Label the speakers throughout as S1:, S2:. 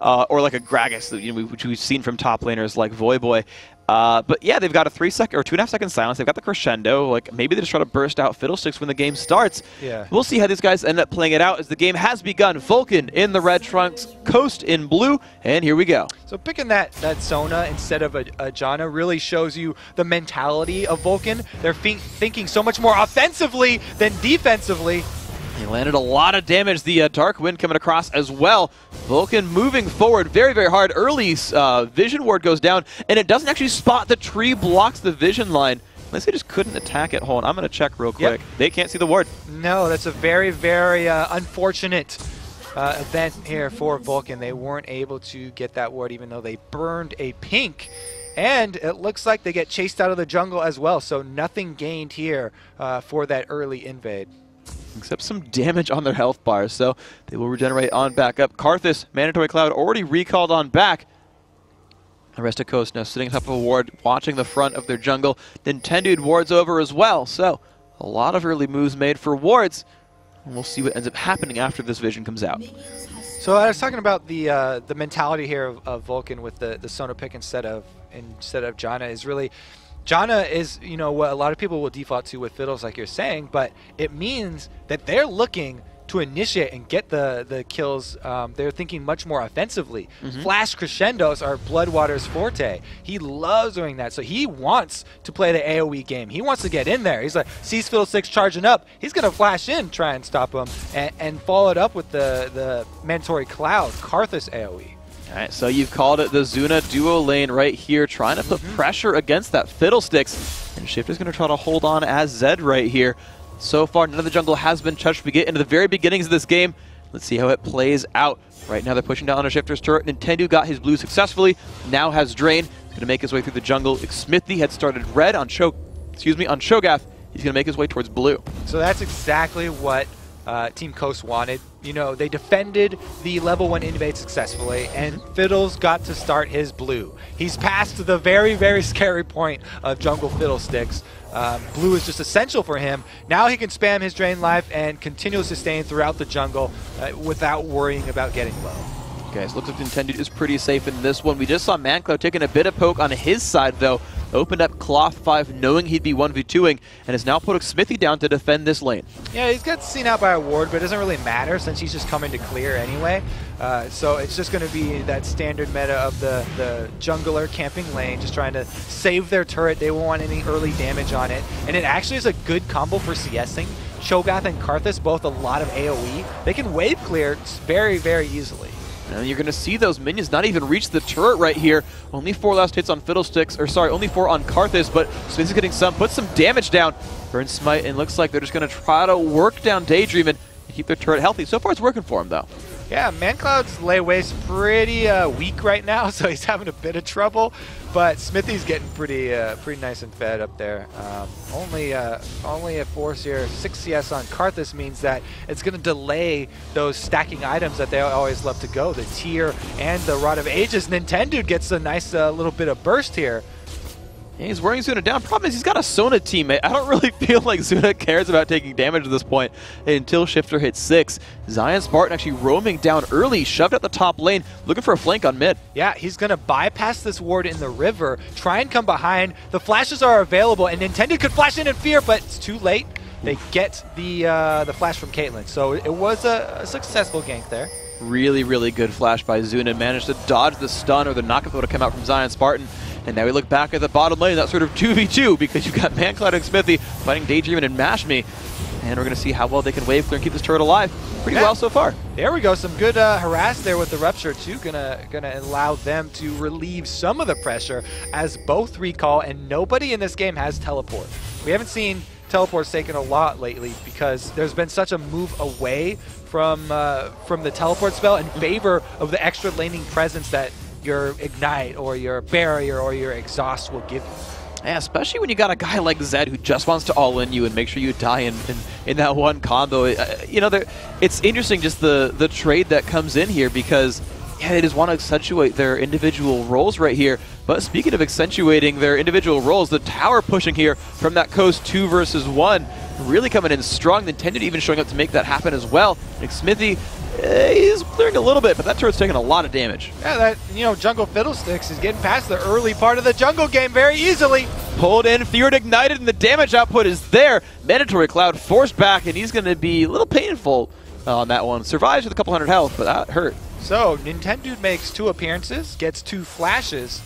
S1: or like a Gragas, which we've seen from top laners like Voyboy. But yeah, they've got a 3-second or 2.5-second silence. They've got the crescendo. Like maybe they just try to burst out Fiddlesticks when the game starts.
S2: Yeah.
S1: We'll see how these guys end up playing it out as the game has begun. Vulcun in the red trunks, Coast in blue, and here we go.
S2: So picking that Sona instead of a Janna really shows you the mentality of Vulcun. They're thinking so much more offensively than defensively.
S1: He landed a lot of damage. The Dark Wind coming across as well. Vulcun moving forward very, very hard. Early vision ward goes down, and it doesn't actually spot the tree, blocks the vision line. Unless they just couldn't attack it. Hold on, I'm going to check real quick. Yep. They can't see the ward.
S2: No, that's a very, very unfortunate event here for Vulcun. They weren't able to get that ward even though they burned a pink. And it looks like they get chased out of the jungle as well, so nothing gained here for that early invade.
S1: Except some damage on their health bars, so they will regenerate on back up. Karthus, Mandatory Cloud, already recalled on back. The rest of Coast now sitting atop of a ward, watching the front of their jungle. Nintendo wards over as well, so a lot of early moves made for wards. And we'll see what ends up happening after this vision comes out.
S2: So I was talking about the mentality here of Vulcun with the Sona pick instead of Janna is really... Janna is, you know, what a lot of people will default to with Fiddles, like you're saying, but it means that they're looking to initiate and get the kills. They're thinking much more offensively. Flash crescendos are Bloodwater's forte. He loves doing that, so he wants to play the AoE game. He wants to get in there. He's like, sees Fiddlesticks charging up. He's going to flash in, try and stop him, and follow it up with the Mandatory Cloud, Karthus AoE.
S1: All right, so you've called it the Zuna duo lane right here, trying to put pressure against that Fiddlesticks. And Shifter's going to try to hold on as Zed right here. So far, none of the jungle has been touched. We get into the very beginnings of this game. Let's see how it plays out. Right now, they're pushing down on a Shifter's turret. Nintendo got his blue successfully, now has Drain. He's going to make his way through the jungle. Smithy had started red on Shogath. He's going to make his way towards blue.
S2: So that's exactly what Team Coast wanted. You know, they defended the level 1 invade successfully, and Fiddles got to start his blue. He's past the very, very scary point of jungle Fiddlesticks. Blue is just essential for him. Now he can spam his Drain Life and continue to sustain throughout the jungle without worrying about getting low.
S1: Guys, looks like Nintendo is pretty safe in this one. We just saw ManCloud taking a bit of poke on his side, though. Opened up Cloth 5 knowing he'd be 1v2ing, and has now put Smithy down to defend this lane.
S2: Yeah, he's got seen out by a ward, but it doesn't really matter since he's just coming to clear anyway. So it's just going to be that standard meta of the jungler camping lane, just trying to save their turret. They won't want any early damage on it. And it actually is a good combo for CSing. Shogath and Karthus, both a lot of AoE. They can wave clear very, very easily.
S1: And you're going to see those minions not even reach the turret right here. Only 4 last hits on Fiddlesticks, or sorry, only 4 on Karthus, but Smith is getting some, puts some damage down. Burn Smite, and looks like they're just going to try to work down Daydream and keep their turret healthy. So far, it's working for him, though.
S2: Yeah, ManCloud's layaway's pretty weak right now, so he's having a bit of trouble. But Smithy's getting pretty nice and fed up there. Only a force here. 6 CS on Karthus means that it's going to delay those stacking items that they always love to go. The Tear and the Rod of Ages. Nintendo gets a nice little bit of burst here.
S1: Yeah, he's wearing Zuna down. Problem is he's got a Sona teammate. I don't really feel like Zuna cares about taking damage at this point until Shifter hits 6. Zion Spartan actually roaming down early, shoved at the top lane, looking for a flank on mid.
S2: Yeah, he's going to bypass this ward in the river, try and come behind. The flashes are available, and Nintendo could flash in fear, but it's too late. They get the flash from Caitlyn, so it was a successful gank there.
S1: Really, really good flash by Zuna. Managed to dodge the stun or the knockup that would have come out from Zion Spartan. And now we look back at the bottom lane, that sort of 2v2, because you've got ManCloud and Smithy fighting Daydream and Mash Me. And we're going to see how well they can wave clear and keep this turret alive. Pretty well so far.
S2: There we go. Some good harass there with the Rupture, too. Gonna allow them to relieve some of the pressure as both recall, and nobody in this game has teleport. We haven't seen teleports taken a lot lately because there's been such a move away from the teleport spell in favor of the extra laning presence that your Ignite or your Barrier or your Exhaust will give you.
S1: Yeah, especially when you got a guy like Zed who just wants to all-in you and make sure you die in that one combo. You know, it's interesting just the trade that comes in here because yeah, they just want to accentuate their individual roles right here. But speaking of accentuating their individual roles, the tower pushing here from that Coast 2 versus 1 really coming in strong. Nintendo even showing up to make that happen as well. Like Smithy He's clearing a little bit, but that turret's taking a lot of damage.
S2: Yeah, that, Jungle Fiddlesticks is getting past the early part of the jungle game very easily.
S1: Pulled in, feared, ignited, and the damage output is there. Mandatory Cloud forced back, and he's going to be a little painful on that one. Survives with a couple hundred health, but that hurt.
S2: So, Nintendo makes 2 appearances, gets 2 flashes.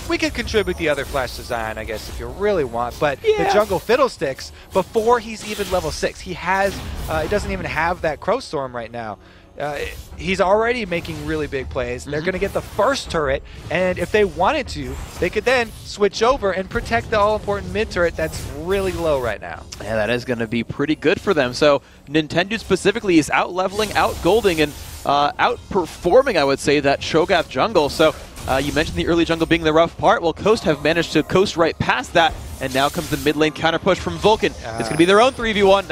S2: We could contribute the other flash to Zion, I guess, if you really want. But the Jungle Fiddlesticks, before he's even level 6, he doesn't even have that Crow Storm right now. He's already making really big plays. They're going to get the first turret, and if they wanted to, they could then switch over and protect the all-important mid turret that's really low right now. Yeah,
S1: that is going to be pretty good for them. So Nintendo specifically is out-leveling, out-golding, and outperforming, I would say, that Cho'Gath jungle. So you mentioned the early jungle being the rough part. Well, Coast have managed to coast right past that, and now comes the mid lane counter push from Vulcun. It's going to be their own 3v1.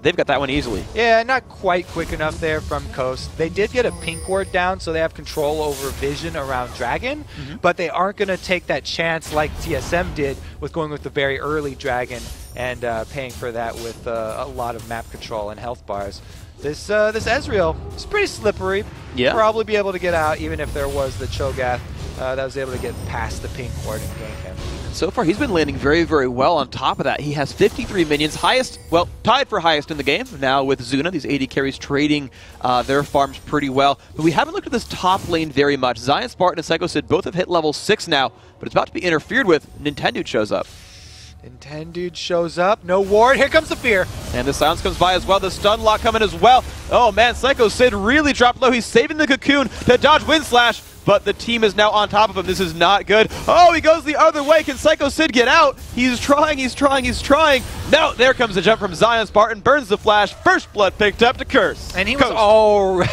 S1: They've got that one easily.
S2: Yeah, not quite quick enough there from Coast. They did get a pink ward down, so they have control over vision around Dragon, but they aren't going to take that chance like TSM did with going with the very early Dragon and paying for that with a lot of map control and health bars. This Ezreal is pretty slippery.
S1: Yeah.
S2: Probably be able to get out even if there was the Cho'Gath that was able to get past the pink ward and gank him.
S1: So far, he's been landing very, very well. On top of that, he has 53 minions, tied for highest in the game. Now with Zuna, these AD carries trading their farms pretty well. But we haven't looked at this top lane very much. Zion, Spartan, and Psycho Sid both have hit level 6 now, but it's about to be interfered with. Nintendo shows up.
S2: Nintendo shows up. No ward. Here comes the fear.
S1: And the silence comes by as well. The stun lock coming as well. Oh man, Psycho Sid really dropped low. He's saving the cocoon to dodge Wind Slash, but the team is now on top of him. This is not good. Oh, he goes the other way. Can Psycho Sid get out? He's trying. No, there comes the jump from Zion. Spartan burns the flash. First blood picked up to Curse.
S2: And he was already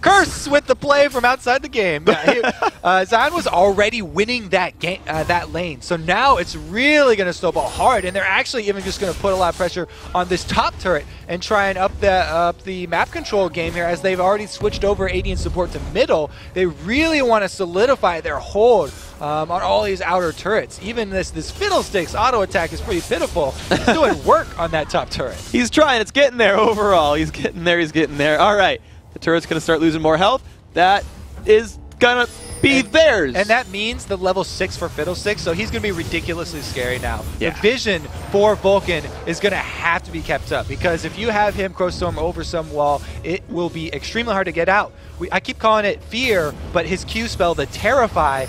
S2: Curse with the play from outside the game. Yeah, Zion was already winning that game, that lane. So now it's really going to snowball hard, and they're actually even just going to put a lot of pressure on this top turret and try and up the map control game here, as they've already switched over AD and support to middle. They really want to solidify their hold on all these outer turrets. Even this Fiddlesticks auto attack is pretty pitiful. He's doing work on that top turret.
S1: He's trying. It's getting there overall. He's getting there. All right. The turret's going to start losing more health. That is going to be theirs.
S2: And that means the level 6 for Fiddlesticks, so he's going to be ridiculously scary now.
S1: Yeah.
S2: The vision for Vulcun is going to have to be kept up, because if you have him Crow Storm over some wall, it will be extremely hard to get out. I keep calling it Fear, but his Q spell, the Terrify,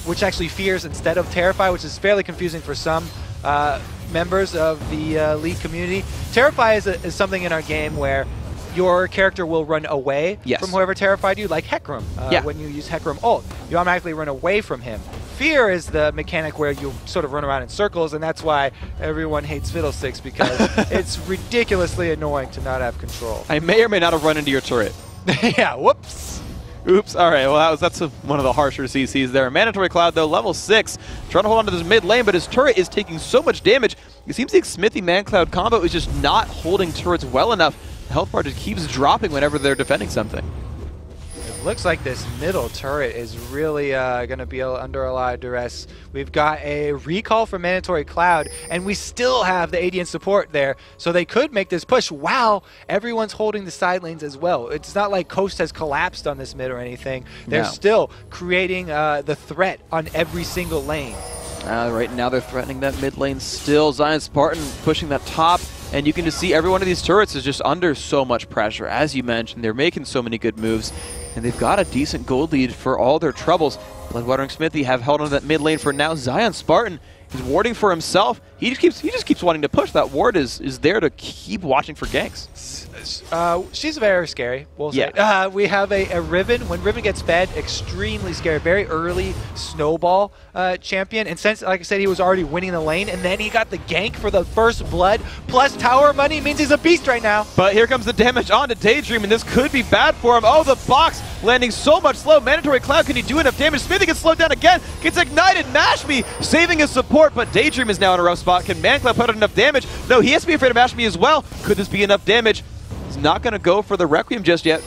S2: which actually fears instead of Terrify, which is fairly confusing for some members of the League community. Terrify is something in our game where your character will run away from whoever terrified you, like Hecarim. When you use Hecarim ult, you automatically run away from him. Fear is the mechanic where you sort of run around in circles, and that's why everyone hates Fiddlesticks, because it's ridiculously annoying to not have control.
S1: I may or may not have run into your turret.
S2: Yeah, whoops.
S1: Oops. All right, well, that's one of the harsher CCs there. Mandatory Cloud, though, level 6, trying to hold on to this mid lane, but his turret is taking so much damage. It seems the Smithy Man-Cloud combo is just not holding turrets well enough. The health bar just keeps dropping whenever they're defending something.
S2: It looks like this middle turret is really going to be under a lot of duress. We've got a recall from Mandatory Cloud, and we still have the AD and support there, so they could make this push while everyone's holding the side lanes as well. It's not like Coast has collapsed on this mid or anything. They're still creating the threat on every single lane.
S1: Right now they're threatening that mid lane still. Zion Spartan pushing that top, and you can just see every one of these turrets is just under so much pressure. As you mentioned, they're making so many good moves, and they've got a decent gold lead for all their troubles. Bloodwater and Smithy have held on that mid lane for now. Zion Spartan is warding for himself. He just keeps wanting to push. That ward is there to keep watching for ganks.
S2: She's very scary, we'll say. We have a Riven. When Riven gets fed, extremely scary. Very early snowball champion. And since, like I said, he was already winning the lane, and then he got the gank for the first blood, plus tower money, means he's a beast right now.
S1: But here comes the damage onto Daydream, and this could be bad for him. Oh, the box landing so much slow. Mandatory Cloud, can he do enough damage? Smithy gets slowed down again, gets ignited. Mashme saving his support, but Daydream is now in a rough spot. Can Man-Cloud put out enough damage? No, he has to be afraid of Mashme as well. Could this be enough damage? He's not going to go for the Requiem just yet,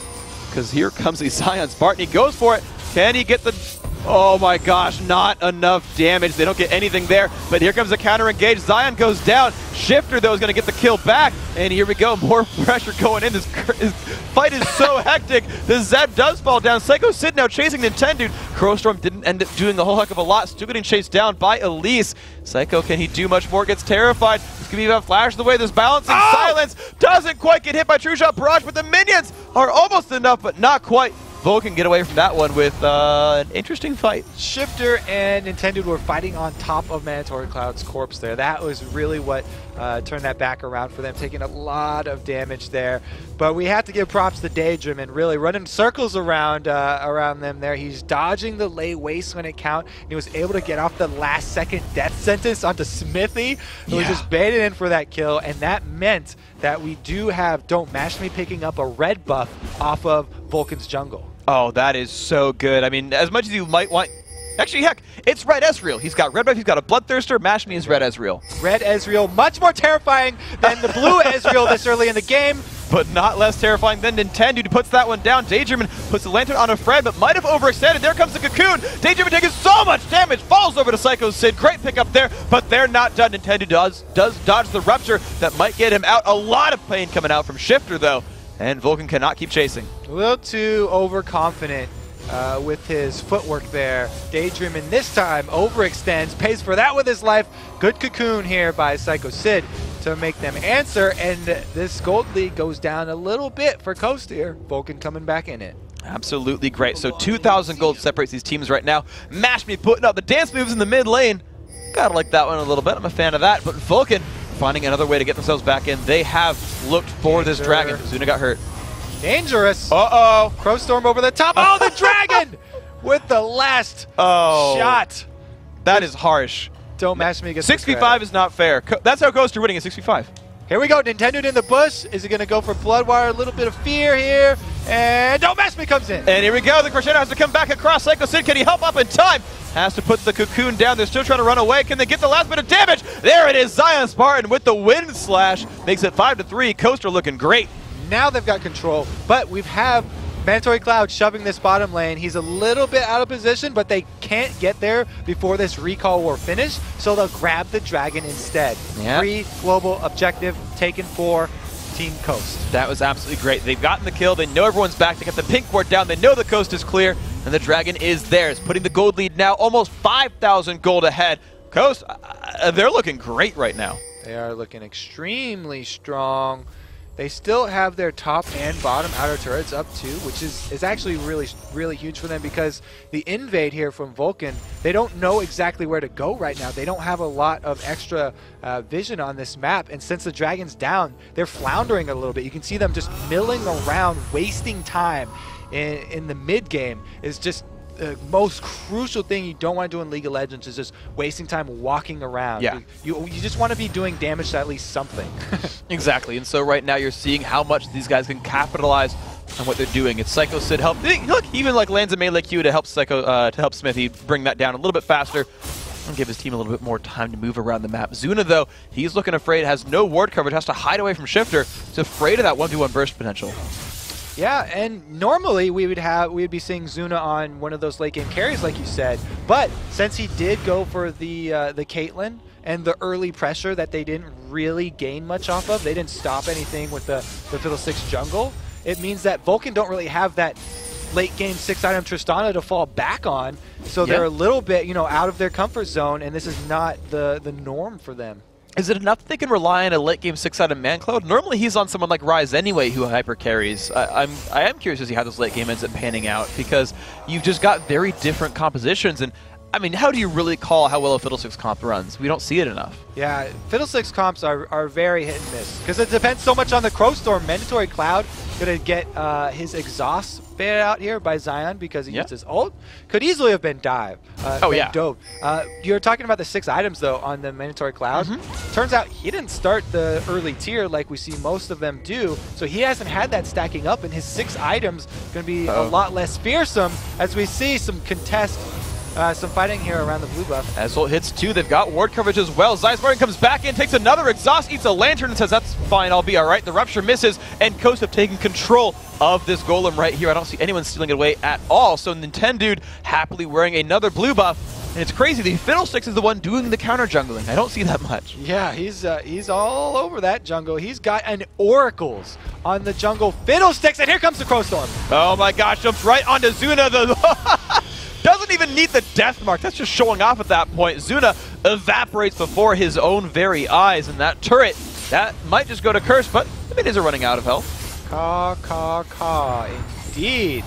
S1: because here comes the Zion Spartan. He goes for it. Can he get the Oh my gosh, not enough damage. They don't get anything there, but here comes the counter engage. Zion goes down. Shifter, though, is going to get the kill back. And here we go, more pressure going in. This fight is so hectic. The Zed does fall down. Psycho Sid now chasing Nintendo. Crowstorm didn't end up doing a whole heck of a lot. Still getting chased down by Elise. Psycho, can he do much more? Gets terrified. This could be about Flash the way there's balancing. Silence doesn't quite get hit by True Shot Barrage, but the minions are almost enough, but not quite. Vulcun get away from that one with an interesting fight.
S2: Shifter and Nintendo were fighting on top of Mandatory Cloud's corpse there. That was really what turned that back around for them, taking a lot of damage there. But we have to give props to Daedream and really running circles around them there. He's dodging the late waste when it count. And he was able to get off the last second death sentence onto Smithy, who was just baited in for that kill. And that meant that we do have Don't Mash Me picking up a red buff off of Vulcan's jungle.
S1: Oh, that is so good. I mean, as much as you might want... Actually, heck, it's Red Ezreal. He's got red buff, he's got a Bloodthirster. Mash Me is Red Ezreal.
S2: Red Ezreal, much more terrifying than the blue Ezreal this early in the game.
S1: But not less terrifying than Nintendo, who puts that one down. Daedream puts the Lantern on a Fred, but might have overextended. There comes the Cocoon. Daedream taking so much damage. Falls over to Psycho Sid. Great pick up there, but they're not done. Nintendo does dodge the Rupture. That might get him out. A lot of pain coming out from Shifter, though. And Vulcun cannot keep chasing.
S2: A little too overconfident with his footwork there. Daedream, and this time overextends, pays for that with his life. Good Cocoon here by Psycho Sid to make them answer, and this gold lead goes down a little bit for Coast here. Vulcun coming back in it.
S1: Absolutely great. So 2,000 gold separates these teams right now. Mash Me putting up the dance moves in the mid lane. Gotta like that one a little bit. I'm a fan of that. But Vulcun finding another way to get themselves back in. They have looked for this dragon. Zuna got hurt.
S2: Dangerous.
S1: Uh-oh.
S2: Crowstorm over the top. Oh, the dragon with the last shot.
S1: That is harsh.
S2: Don't Mash Me against
S1: 6v5 is not fair. That's how Ghost are winning at 6v5.
S2: Here we go. Nintendo in the bush. Is he going to go for Bloodwire? A little bit of fear here. And Don't Mash Me comes in.
S1: And here we go. The Crescendo has to come back across. Psycho Sid, can he help up in time? Has to put the Cocoon down. They're still trying to run away. Can they get the last bit of damage? There it is. Zion Spartan with the Wind Slash. Makes it 5-3. Coaster looking great.
S2: Now they've got control. But we have Mandatory Cloud shoving this bottom lane. He's a little bit out of position, but they can't get there before this recall war finish, so they'll grab the dragon instead. Free global objective taken for Team Coast.
S1: That was absolutely great. They've gotten the kill. They know everyone's back. They got the pink ward down. They know the coast is clear, and the dragon is theirs, putting the gold lead now almost 5,000 gold ahead. Coast, they're looking great right now.
S2: They are looking extremely strong. They still have their top and bottom outer turrets up too, which is actually really huge for them, because the invade here from Vulcun, they don't know exactly where to go right now. They don't have a lot of extra vision on this map, and since the dragon's down, they're floundering a little bit. You can see them just milling around, wasting time in the mid game. Is just the most crucial thing you don't want to do in League of Legends, is just wasting time walking around.
S1: Yeah.
S2: You just want to be doing damage to at least something.
S1: Exactly, and so right now you're seeing how much these guys can capitalize on what they're doing. It's Psycho Sid help. Look, even like lands a melee Q to help Smithy bring that down a little bit faster and give his team a little bit more time to move around the map. Zuna, though, he's looking afraid, has no ward coverage, has to hide away from Shifter. He's afraid of that 1v1 burst potential.
S2: Yeah, and normally we'd be seeing Zuna on one of those late game carries, like you said. But since he did go for the Caitlyn and the early pressure that they didn't really gain much off of, they didn't stop anything with the Fiddlesticks jungle. It means that Vulcun don't really have that late game 6-item Tristana to fall back on, so they're a little bit out of their comfort zone, and this is not the norm for them.
S1: Is it enough that they can rely on a late game 6-item Mancloud? Normally he's on someone like Ryze anyway who hyper carries. I am curious to see how this late game ends up panning out, because you've just got very different compositions, and I mean, how do you really call how well a Fiddlesticks comp runs? We don't see it enough.
S2: Yeah, Fiddlesticks comps are very hit and miss, because it depends so much on the Crowstorm. Mandatory Cloud going to get his exhaust baited out here by Zion because he used his ult. Could easily have been dive. Dove. You're talking about the 6 items, though, on the Mandatory Cloud. Turns out he didn't start the early tier like we see most of them do, so he hasn't had that stacking up, and his 6 items going to be a lot less fearsome, as we see some contest some fighting here around the blue buff.
S1: As Ult hits 2, they've got ward coverage as well. Zeismartin comes back in, takes another exhaust, eats a lantern, and says, that's fine, I'll be alright. The Rupture misses, and Coast have taken control of this golem right here. I don't see anyone stealing it away at all. So Nintendude happily wearing another blue buff. And it's crazy, the Fiddlesticks is the one doing the counter jungling. I don't see that much.
S2: Yeah, he's all over that jungle. He's got an Oracles on the jungle Fiddlesticks, and here comes the Crowstorm.
S1: Oh my gosh, jumps right onto Zuna. Doesn't even need the death mark. That's just showing off at that point. Zuna evaporates before his own very eyes, and that turret, that might just go to Curse, but the minions are running out of health.
S2: Caw, indeed.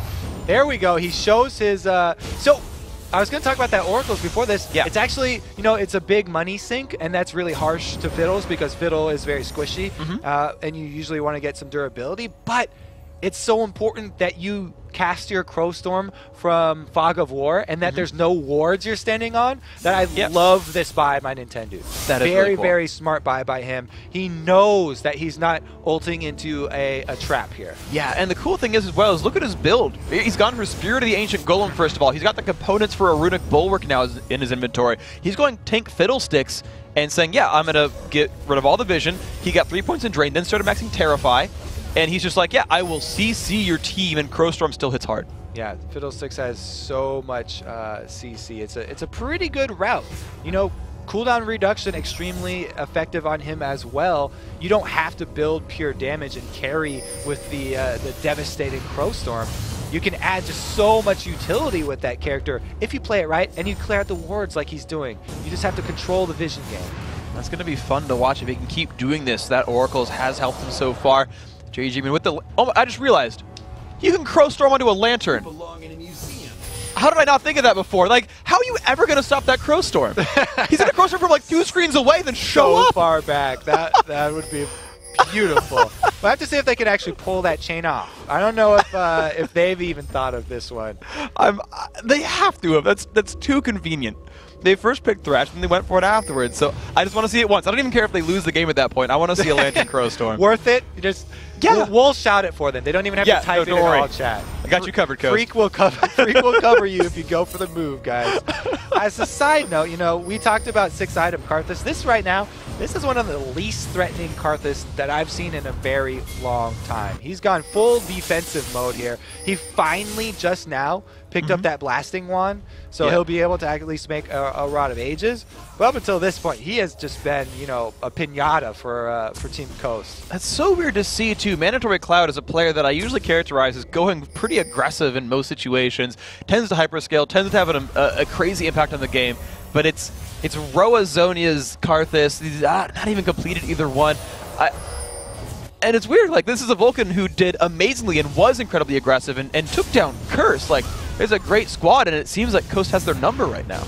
S2: There we go. He shows his... So, I was going to talk about that Oracles before this.
S1: Yeah.
S2: It's actually, you know, it's a big money sink, and that's really harsh to Fiddles because Fiddle is very squishy, and you usually want to get some durability, but it's so important that you cast your Crowstorm from Fog of War and that there's no wards you're standing on, that I love this buy by Nintendo.
S1: That is
S2: very,
S1: really cool.
S2: very smart buy by him. He knows that he's not ulting into a trap here.
S1: Yeah, and the cool thing is as well is look at his build. He's gone for Spirit of the Ancient Golem first of all. He's got the components for a Runic Bulwark now in his inventory. He's going tank Fiddlesticks and saying, yeah, I'm going to get rid of all the vision. He got 3 points in Drain, then started maxing Terrify. And he's just like, yeah, I will CC your team, and Crowstorm still hits hard.
S2: Yeah, Fiddlesticks has so much CC. It's a pretty good route. You know, cooldown reduction extremely effective on him as well. You don't have to build pure damage and carry with the devastating Crowstorm. You can add just so much utility with that character if you play it right and you clear out the wards like he's doing. You just have to control the vision game.
S1: That's going to be fun to watch if he can keep doing this. That Oracles has helped him so far. JG, with the... Oh, I just realized. You can Crowstorm onto a lantern. How did I not think of that before? Like, how are you ever going to stop that Crowstorm? He's going to Crowstorm from like 2 screens away, then show up.
S2: So far back. That would be beautiful. But I have to see if they can actually pull that chain off. I don't know if they've even thought of this one.
S1: They have to have. That's too convenient. They first picked Thresh, and they went for it afterwards. So I just want to see it once. I don't even care if they lose the game at that point. I want to see a Lantern Crowstorm.
S2: Worth it? Just we'll shout it for them. They don't even have to type it in all chat.
S1: I got you covered, Coach.
S2: Freak will cover you if you go for the move, guys. As a side note, you know, we talked about 6-item Karthus. This right now, this is one of the least threatening Karthus that I've seen in a very long time. He's gone full defensive mode here. He finally just now picked up that blasting wand, so he'll be able to at least make a Rod of Ages. But up until this point, he has just been, you know, a pinata for Team Coast.
S1: That's so weird to see, too. Mandatory Cloud is a player that I usually characterize as going pretty aggressive in most situations, tends to hyperscale, tends to have a crazy impact on the game, but it's Roa Zonia's Karthus. He's not even completed either one. And it's weird, like, this is a Vulcan who did amazingly and was incredibly aggressive and took down Curse. Like, there's a great squad, and it seems like Coast has their number right now.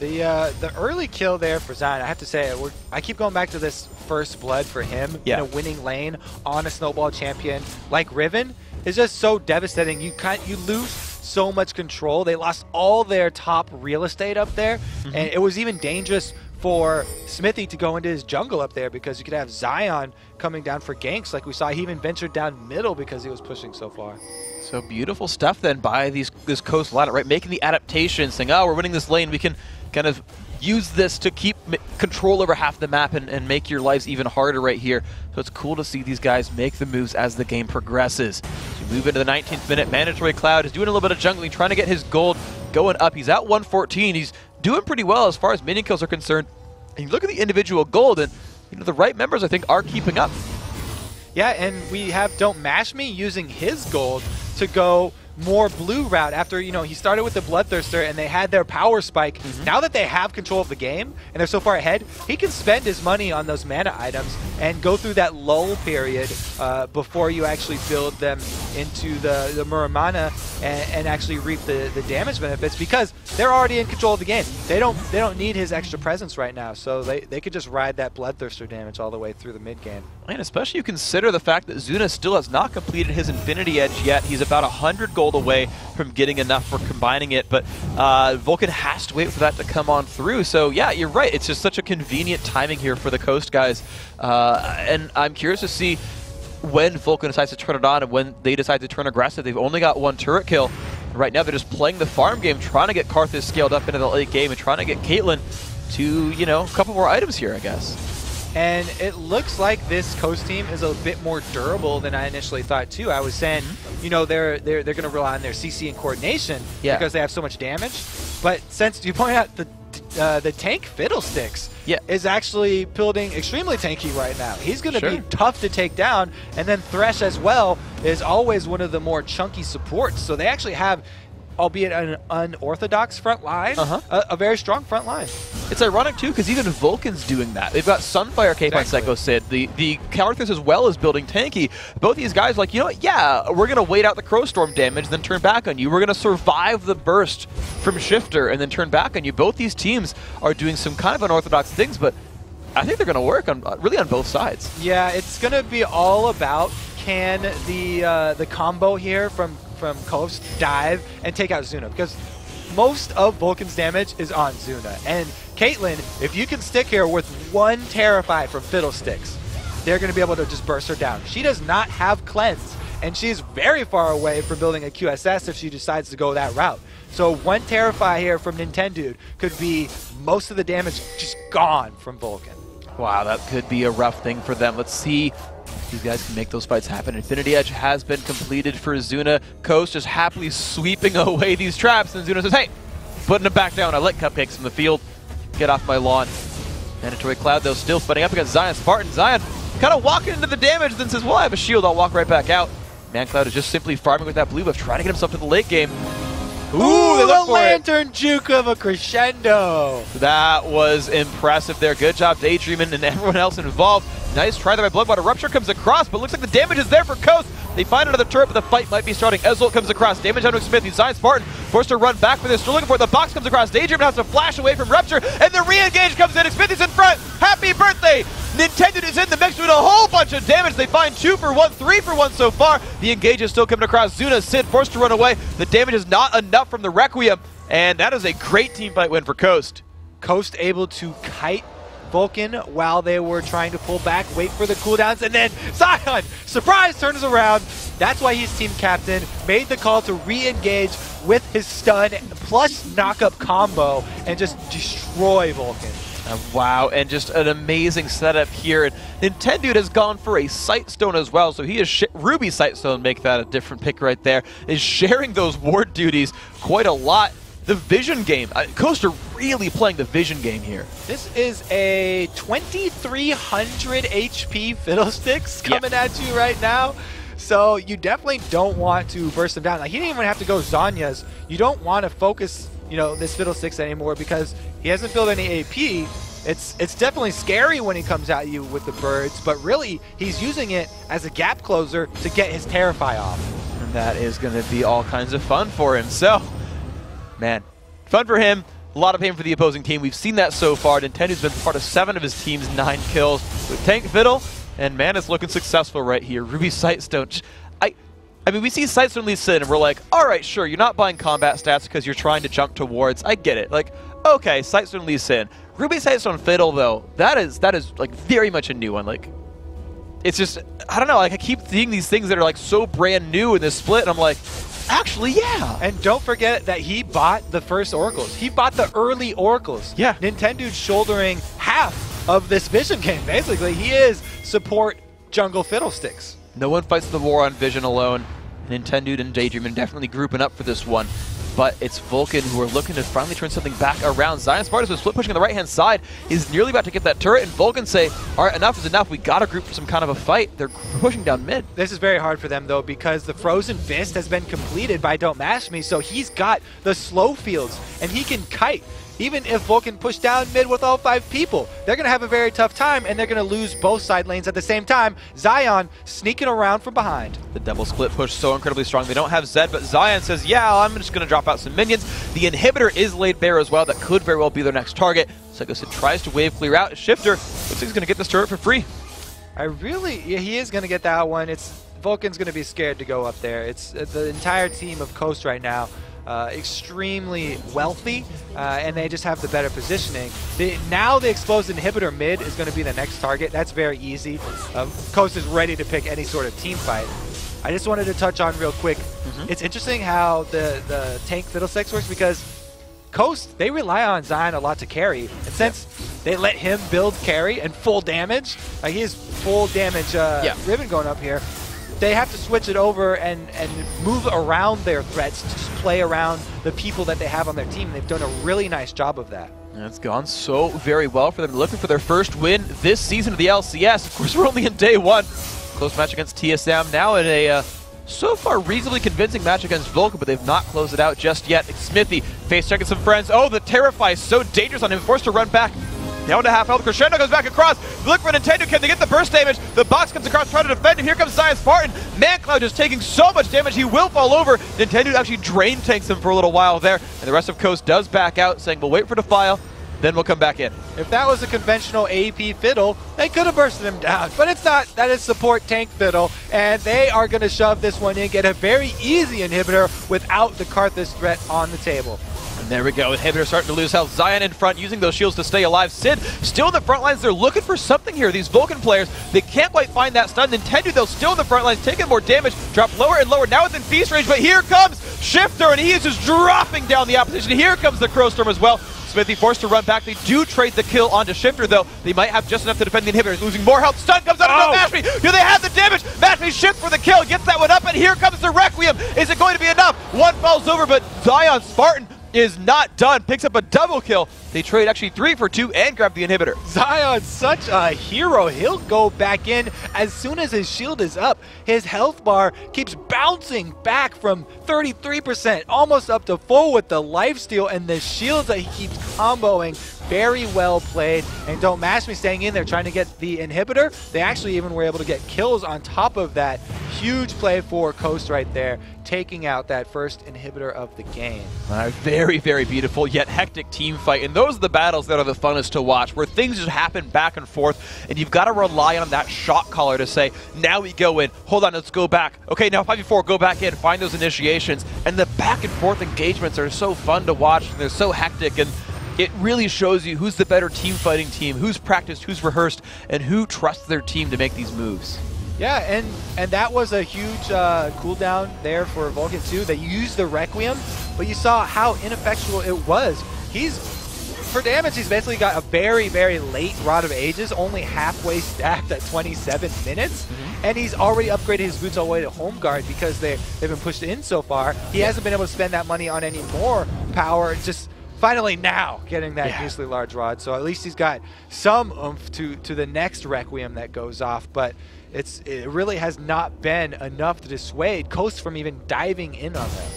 S2: The early kill there for Zion, I have to say, I keep going back to this first blood for him in a winning lane on a snowball champion like Riven. Is just so devastating. You lose so much control. They lost all their top real estate up there, and it was even dangerous for Smithy to go into his jungle up there because you could have Zion coming down for ganks like we saw. He even ventured down middle because he was pushing so far.
S1: So beautiful stuff then by this Coast lineup, right? Making the adaptation, saying, oh, we're winning this lane. We can kind of use this to keep control over half the map and make your lives even harder right here. So it's cool to see these guys make the moves as the game progresses. So you move into the 19th minute. Mandatory Cloud is doing a little bit of jungling, trying to get his gold going up. He's at 114. He's doing pretty well as far as minion kills are concerned. And you look at the individual gold, and you know the right members, I think, are keeping up.
S2: Yeah, and we have Don't Mash Me using his gold to go more blue route after, you know, he started with the Bloodthirster and they had their power spike. Now that they have control of the game and they're so far ahead, he can spend his money on those mana items and go through that lull period before you actually build them into the Muramana and actually reap the damage benefits because they're already in control of the game. They don't need his extra presence right now, so they could just ride that Bloodthirster damage all the way through the mid game.
S1: And especially you consider the fact that Zuna still has not completed his Infinity Edge yet. He's about 100 gold away from getting enough for combining it, but Vulcun has to wait for that to come on through. So yeah, you're right. It's just such a convenient timing here for the Coast guys. And I'm curious to see when Vulcun decides to turn it on and when they decide to turn aggressive. They've only got one turret kill. Right now, they're just playing the farm game, trying to get Karthus scaled up into the late game and trying to get Caitlyn to, you know, a couple more items here, I guess.
S2: And it looks like this Coast team is a bit more durable than I initially thought too. I was saying, you know, they're going to rely on their CC and coordination because they have so much damage. But since you point out the tank Fiddlesticks is actually building extremely tanky right now. He's going to be tough to take down, and then Thresh as well is always one of the more chunky supports. So they actually have, albeit an unorthodox front line, a very strong front line.
S1: It's ironic too, because even Vulcan's doing that. They've got Sunfire Cape on Psycho Sid. The Karthus as well as building tanky. Both these guys are like, you know what, yeah, we're going to wait out the Crowstorm damage, then turn back on you. We're going to survive the burst from Shifter and then turn back on you. Both these teams are doing some kind of unorthodox things, but I think they're going to work on really on both sides.
S2: Yeah, it's going to be all about, can the combo here from Coast dive and take out Zuna, because most of Vulcan's damage is on Zuna. And Caitlyn, if you can stick here with one Terrify from Fiddlesticks, they're going to be able to just burst her down. She does not have Cleanse, and she's very far away from building a QSS if she decides to go that route. So one Terrify here from Nintendo could be most of the damage just gone from Vulcan.
S1: Wow, that could be a rough thing for them. Let's see these guys can make those fights happen. Infinity Edge has been completed for Zuna. Coast just happily sweeping away these traps, and Zuna says, hey, putting it back down. I like cupcakes in the field. Get off my lawn. Mandatory Cloud, though, still fighting up against Zion Spartan. Zion kind of walking into the damage, then says, well, I have a shield. I'll walk right back out. Man Cloud is just simply farming with that blue buff, trying to get himself to the late game.
S2: Ooh, the Lantern Juke of a crescendo.
S1: That was impressive there. Good job, Daydreamin' and everyone else involved. Nice try there by Bloodwater. Rupture comes across, but looks like the damage is there for Coast. They find another turret, but the fight might be starting. Ezreal comes across. Damage onto Smith. Zion Spartan forced to run back for this. Still looking for it. The box comes across. Daydreamin' has to flash away from Rupture, and the re-engage comes in. Smithy's in front. Happy birthday! Nintendo is in the mix doing a whole bunch of damage. They find 2 for 1, 3 for 1 so far. The engage is still coming across. Zuna, Sid forced to run away. The damage is not enough from the Requiem, and that is a great team fight win for Coast.
S2: Coast able to kite Vulcan while they were trying to pull back, wait for the cooldowns, and then Zion, surprise, turns around. That's why he's team captain, made the call to re-engage with his stun plus knock-up combo and just destroy Vulcan.
S1: Wow, and just an amazing setup here. And Nintendo has gone for a Sightstone as well, so he is Ruby Sightstone, make that a different pick right there, is sharing those ward duties quite a lot. The vision game, Coast are really playing the vision game here.
S2: This is a 2,300 HP Fiddlesticks coming at you right now. So you definitely don't want to burst them down. Like, he didn't even have to go Zanya's. You don't want to focus, you know, this Fiddlesticks anymore because he hasn't built any AP. It's definitely scary when he comes at you with the birds, but really he's using it as a gap closer to get his Terrify off.
S1: And that is going to be all kinds of fun for him. So, man, fun for him. A lot of pain for the opposing team. We've seen that so far. Nintendo's been part of 7 of his team's 9 kills with Tank Fiddle, and man, it's looking successful right here. Ruby Sightstone. I mean, we see Sightstone Lee Sin, and we're like, all right, sure, you're not buying combat stats because you're trying to jump towards. I get it. Like, okay, Sightstone Lee Sin. Ruby Sightstone Fiddle, though, that is like very much a new one. Like, it's just, I don't know. Like, I keep seeing these things that are like so brand new in this split, and I'm like, actually, yeah.
S2: And don't forget that he bought the first Oracles. He bought the early Oracles.
S1: Yeah.
S2: Nintendo's shouldering half of this vision game, basically. He is support jungle Fiddlesticks.
S1: No one fights the war on vision alone. Nintendo and Daydreamin' definitely grouping up for this one. But it's Vulcan who are looking to finally turn something back around. Zion Spartus with split pushing on the right-hand side is nearly about to get that turret, and Vulcan say, all right, enough is enough. We got to group for some kind of a fight. They're pushing down mid.
S2: This is very hard for them, though, because the Frozen Fist has been completed by Don't Mash Me, so he's got the slow fields, and he can kite. Even if Vulcan push down mid with all 5 people, they're going to have a very tough time, and they're going to lose both side lanes at the same time. Zion sneaking around from behind.
S1: The double split push so incredibly strong. They don't have Zed, but Zion says, yeah, I'm just going to drop out some minions. The inhibitor is laid bare as well. That could very well be their next target. Psycho Sid tries to wave clear out. Shifter looks like he's going to get this turret for free.
S2: Yeah, he is going to get that one. Vulcan's going to be scared to go up there. It's the entire team of Coast right now. Extremely wealthy, and they just have the better positioning. Now the exposed inhibitor mid is going to be the next target. That's very easy. Coast is ready to pick any sort of team fight. I just wanted to touch on real quick it's interesting how the tank Fiddlesticks works, because Coast, they rely on Zion a lot to carry. And since they let him build carry and full damage, like he has full damage ribbon going up here, they have to switch it over and move around their threats to just play around the people that they have on their team. They've done a really nice job of that.
S1: And it's gone so very well for them. Looking for their first win this season of the LCS. Of course, we're only in day one. Close match against TSM. Now in a so far reasonably convincing match against Vulcun, but they've not closed it out just yet. Smithy face checking some friends. Oh, the Terrify is so dangerous on him. Forced to run back. Down to half health. Crescendo goes back across. Look for Nintendo. Can they get the burst damage? The box comes across trying to defend, and here comes Zion Spartan. ManCloud just taking so much damage, he will fall over. Nintendo actually drain tanks him for a little while there, and the rest of Coast does back out, saying we'll wait for Defile, then we'll come back in.
S2: If that was a conventional AP Fiddle, they could have bursted him down, but it's not. That is support tank Fiddle, and they are going to shove this one in, get a very easy inhibitor without the Karthus threat on the table.
S1: And there we go, Inhibitor starting to lose health. Zion in front, using those shields to stay alive. Sid still in the front lines. They're looking for something here. These Vulcun players, they can't quite find that stun. Nintendo, though, still in the front lines, taking more damage. Drop lower and lower, now within feast range, but here comes Shifter, and he is just dropping down the opposition. Here comes the Crowstorm as well. Smithy forced to run back. They do trade the kill onto Shifter, though. They might have just enough to defend the Inhibitor. He's losing more health. Stun comes out of Mashme. Do they have the damage? Mashme shifts for the kill, gets that one up, and here comes the Requiem. Is it going to be enough? One falls over, but Zion Spartan is not done. Picks up a double kill. They trade actually 3 for 2 and grab the Inhibitor.
S2: Zion's such a hero. He'll go back in as soon as his shield is up. His health bar keeps bouncing back from 33%, almost up to full with the lifesteal, and the shields that he keeps comboing. Very well played. And don't mash me staying in there trying to get the Inhibitor. They actually even were able to get kills on top of that. Huge play for Coast right there, taking out that first Inhibitor of the game.
S1: Very, very beautiful yet hectic team fight. And those are the battles that are the funnest to watch, where things just happen back and forth, and you've got to rely on that shot caller to say, now we go in, hold on, let's go back. Okay, now 5v4, go back in, find those initiations. And the back and forth engagements are so fun to watch, and they're so hectic, and it really shows you who's the better team fighting team, who's practiced, who's rehearsed, and who trusts their team to make these moves.
S2: Yeah, and that was a huge cooldown there for Vulcun too. They used the Requiem, but you saw how ineffectual it was. For damage, he's basically got a very, very late Rod of Ages, only halfway stacked at 27 minutes, and he's already upgraded his boots all the way to Home Guard because they've been pushed in so far. He hasn't been able to spend that money on any more power, just finally now getting that usually large rod. So at least he's got some oomph to the next Requiem that goes off, but it really has not been enough to dissuade Coast from even diving in on them.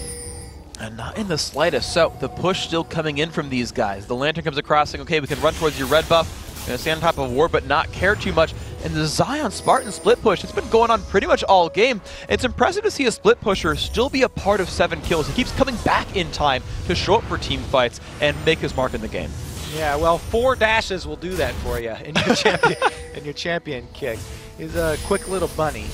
S1: And not in the slightest. So the push still coming in from these guys. The Lantern comes across saying, okay, we can run towards your red buff. Gonna stay on top of War, but not care too much. And the Zion Spartan split push, it's been going on pretty much all game. It's impressive to see a split pusher still be a part of 7 kills. He keeps coming back in time to show up for team fights and make his mark in the game.
S2: Yeah, well, 4 dashes will do that for you in your champion, in your champion kick. He's a quick little bunny.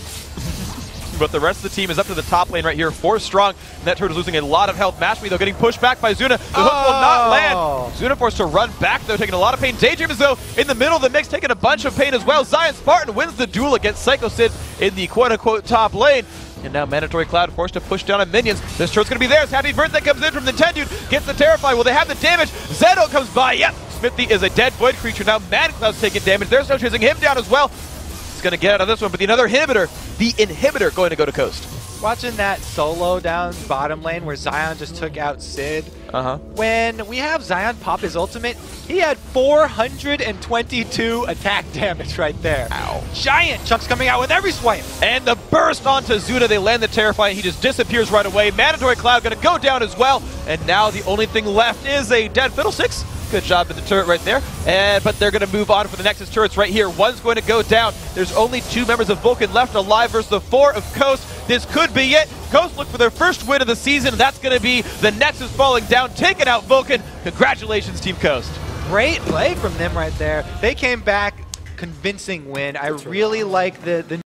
S1: But the rest of the team is up to the top lane right here. 4 strong. Net Turtle is losing a lot of health. Mashme, though, getting pushed back by Zuna. The hook will not land. Zuna forced to run back, though, taking a lot of pain. Daydream is, though, in the middle of the mix, taking a bunch of pain as well. Zion Spartan wins the duel against Psycho Sid in the quote-unquote top lane. And now Mandatory Cloud forced to push down on minions. This turn's going to be theirs. Happy Birthday comes in from Nintendo. Gets the Terrify. Will they have the damage? Zedo comes by. Yep. Smithy is a dead void creature. Now ManCloud's taking damage. They're still chasing him down as well. He's going to get out of this one, but another Inhibitor. The Inhibitor going to go to Coast.
S2: Watching that solo down bottom lane where Zion just took out Sid. When we have Zion pop his ultimate, he had 422 attack damage right there.
S1: Ow.
S2: Giant chunks coming out with every swipe.
S1: And the burst onto Zuna. They land the Terrify. He just disappears right away. Mandatory Cloud going to go down as well. And now the only thing left is a dead Fiddlesticks. Good job with the turret right there. But they're going to move on for the Nexus turrets right here. One's going to go down. There's only 2 members of Vulcun left alive versus the 4 of Coast. This could be it. Coast look for their first win of the season. That's going to be the Nexus falling down, taking out Vulcun. Congratulations, Team Coast.
S2: Great play from them right there. They came back, convincing win. I really like the